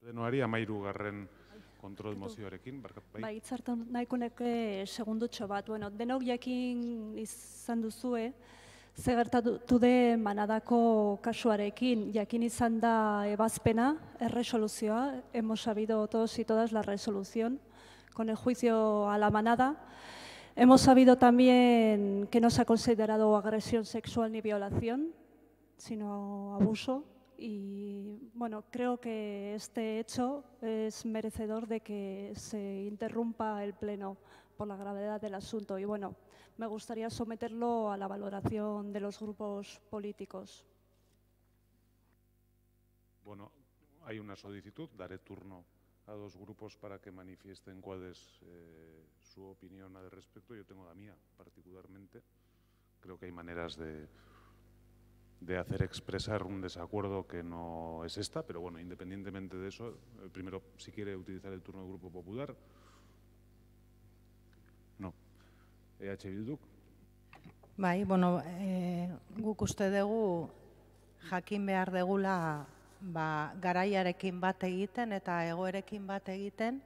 Denoari 13. Kontrol mozioarekin, bai? Bai, itzartan nahiko neke segundutxo bat. Bueno, denok jakin izan duzue, ze gertatu den Manadako kasuarekin, jakin izan da ebazpena, erresoluzioa, hemos sabido todos y todas la resolución con el juicio a la Manada. Hemos sabido también que no se ha considerado agresión sexual ni violación, sino abuso. Y bueno, creo que este hecho es merecedor de que se interrumpa el pleno por la gravedad del asunto. Y bueno, me gustaría someterlo a la valoración de los grupos políticos. Bueno, hay una solicitud, daré turno a 2 grupos para que manifiesten cuál es su opinión al respecto. Yo tengo la mía, particularmente. Creo que hay maneras de hacer expresar un desacuerdo que no es esta, pero bueno, independientemente de eso, primero, si quiere utilizar el turno del Grupo Popular. No. EH Bilduk. Bai, bueno, guk uste dugu jakin behar degula garaiarekin bat egiten eta egoerekin bat egiten.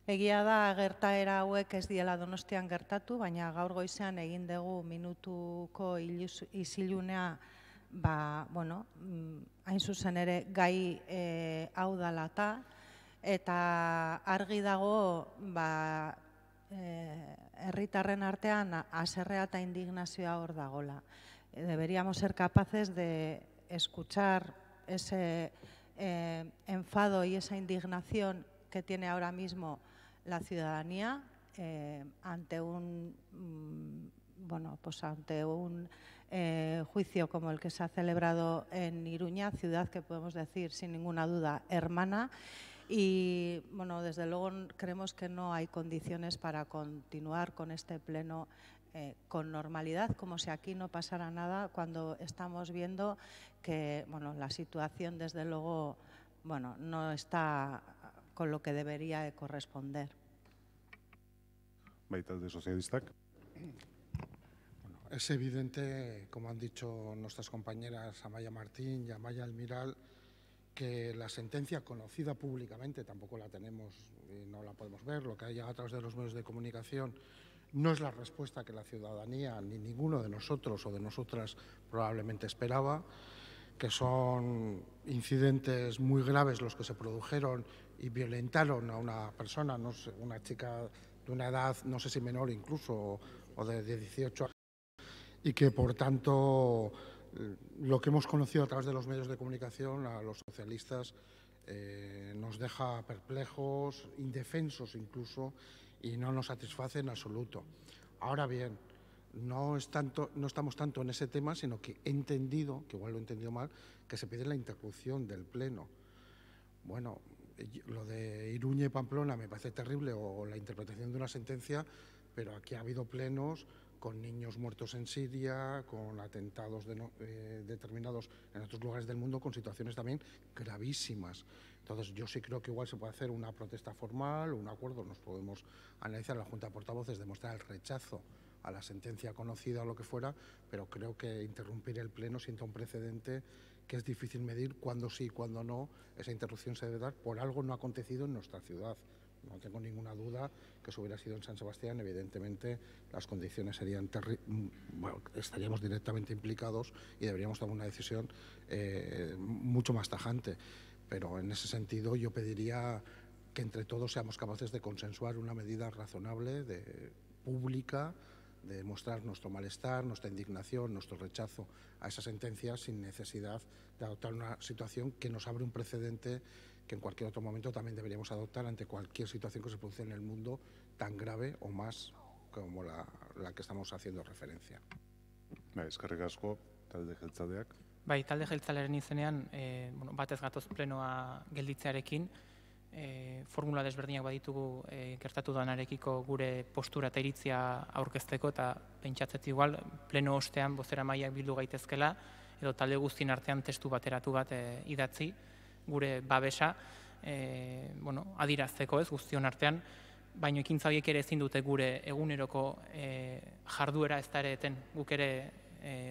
Egia da gertaera hauek ez diela Donostian gertatu, baina gaur goizean egin dugu minutuko isilunea hain zuzen ere gai hau dalata, eta argi dago herritarren artean haserrea eta indignazioa hor dagola. Deberíamos ser capaces de escuchar ese enfado y esa indignación que tiene ahora mismo la ciudadanía ante un juicio como el que se ha celebrado en Iruña, ciudad que podemos decir sin ninguna duda hermana. Y bueno, desde luego creemos que no hay condiciones para continuar con este pleno con normalidad, como si aquí no pasara nada, cuando estamos viendo que la situación desde luego no está con lo que debería de corresponder. Talde Sozialistak. Es evidente, como han dicho nuestras compañeras Amaya Martín y Amaya Almiral, que la sentencia conocida públicamente, tampoco la tenemos y no la podemos ver, lo que ha llegado a través de los medios de comunicación, no es la respuesta que la ciudadanía ni ninguno de nosotros o de nosotras probablemente esperaba, que son incidentes muy graves los que se produjeron y violentaron a una persona, no sé, una chica de una edad, no sé si menor incluso, o de 18 años, y que por tanto lo que hemos conocido a través de los medios de comunicación a los socialistas nos deja perplejos, indefensos incluso, y no nos satisface en absoluto. Ahora bien, no estamos tanto en ese tema, sino que he entendido, que igual lo he entendido mal, que se pide la interrupción del pleno. Bueno, lo de Iruña y Pamplona me parece terrible, o la interpretación de una sentencia, pero aquí ha habido plenos con niños muertos en Siria, con atentados determinados en otros lugares del mundo, con situaciones también gravísimas. Entonces, yo sí creo que igual se puede hacer una protesta formal, un acuerdo, nos podemos analizar en la Junta de Portavoces, demostrar el rechazo a la sentencia conocida o lo que fuera, pero creo que interrumpir el pleno sienta un precedente que es difícil medir cuándo sí y cuándo no. Esa interrupción se debe dar por algo no acontecido en nuestra ciudad. No tengo ninguna duda que si hubiera sido en San Sebastián, evidentemente las condiciones serían estaríamos directamente implicados y deberíamos tomar una decisión mucho más tajante. Pero en ese sentido yo pediría que entre todos seamos capaces de consensuar una medida razonable, pública, de mostrar nuestro malestar, nuestra indignación, nuestro rechazo a esa sentencia sin necesidad de adoptar una situación que nos abre un precedente que en cualquier otro momento también deberíamos adoptar ante cualquier situación que se produce en el mundo tan grave o más como la que estamos haciendo referencia. Eskerrik asko, talde jeltzaleak. Bai, talde jeltzalearen izenean, batez gatoz plenoa gelditzearekin, formula desberdinak baditugu gertatu danarekiko gure postura eta iritzia aurkezteko, eta pentsatzet igual pleno ostean bozeramaileak bildu gaitezkela, edo talde guztien artean testu bateratu bat idatzi, gure babesa adirazteko ez guztion artean, baina ekintza horiek ere ezin dute gure eguneroko jarduera ez da ere eten, guk ere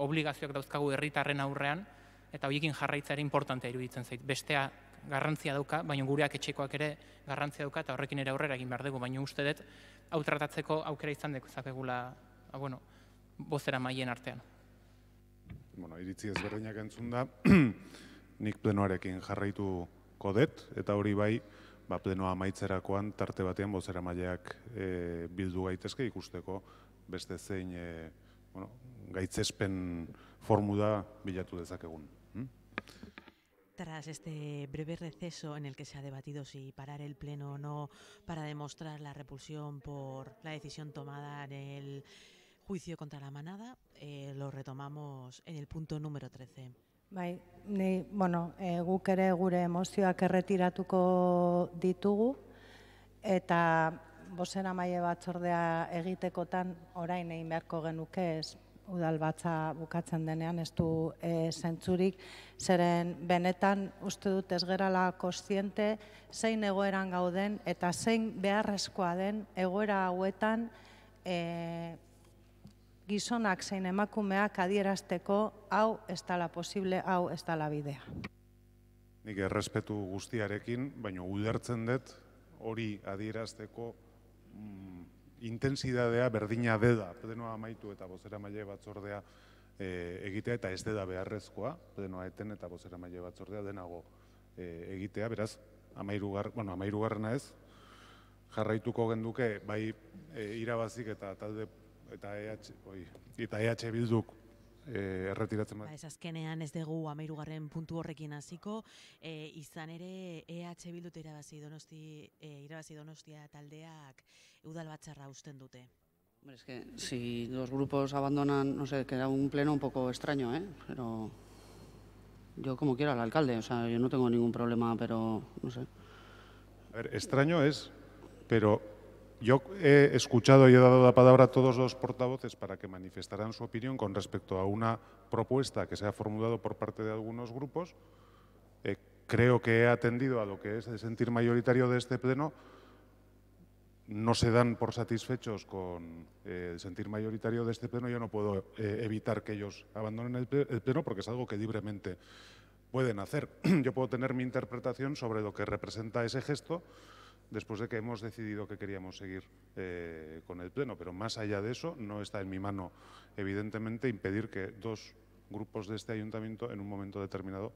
obligazioak dauzkagu herritarren aurrean, eta horiekin jarraitza ere importantea iruditzen zait. Besteak garrantzia dauka, baina gureak etxekoak ere garrantzia dauka, eta horrekin ere aurrera egin behar dugu, baina uste dut, hau tratatzeko aukera izan dezakegula, bozera maien artean. Iritzi ezberdinak entzun da, nik plenoarekin jarraituko dut, eta hori bai, plenoa amaitzerakoan tarte batean bozera maileak bildu gaitezke ikusteko beste zein gaitzespen formula bilatu dezakegun. Tras este breve receso en el que se ha debatido si parar el pleno o no para demostrar la repulsión por la decisión tomada en el juicio contra la manada, lo retomamos en el punto número 13. Bai, guk ere gure emozioak erretiratuko ditugu, eta bozeramaile batzordea egitekotan orain egin beharko genuke ez, udalbatza bukatzen denean ez du zentzurik, zeren benetan uste dut ez gerala kontziente zein egoeran gauden eta zein beharrezkoa den egoera hauetan gizonak zein emakumeak adierazteko hau ez dela posible, hau ez dela bidea. Nik errespetu guztiarekin, baina ulertzen dut hori adierazteko intensidadea berdina deda, plenoa amaitu eta bozeramaile batzordea egitea, eta ez deda beharrezkoa, plenoa eten eta bozeramaile batzordea denago egitea, beraz, amairugarrena ez, jarraituko genduke, bai irabazik eta talde eta EH Bilduk erretiratzen bat. Ez azkenean ez dugu amairugarren puntu horrekin hasiko, izan ere EH Bildut irabazi Donostia taldeak udalbatzarra usten dute. Es que si los grupos abandonan, no sé, queda un pleno un poco extraño, pero yo como quiera al alcalde, o sea, yo no tengo ningún problema, pero no sé. A ver, extraño es, pero yo he escuchado y he dado la palabra a todos los portavoces para que manifestaran su opinión con respecto a una propuesta que se ha formulado por parte de algunos grupos. Creo que he atendido a lo que es el sentir mayoritario de este pleno. No se dan por satisfechos con el sentir mayoritario de este pleno. Yo no puedo evitar que ellos abandonen el pleno porque es algo que libremente pueden hacer. Yo puedo tener mi interpretación sobre lo que representa ese gesto después de que hemos decidido que queríamos seguir con el pleno. Pero más allá de eso, no está en mi mano, evidentemente, impedir que dos grupos de este ayuntamiento en un momento determinado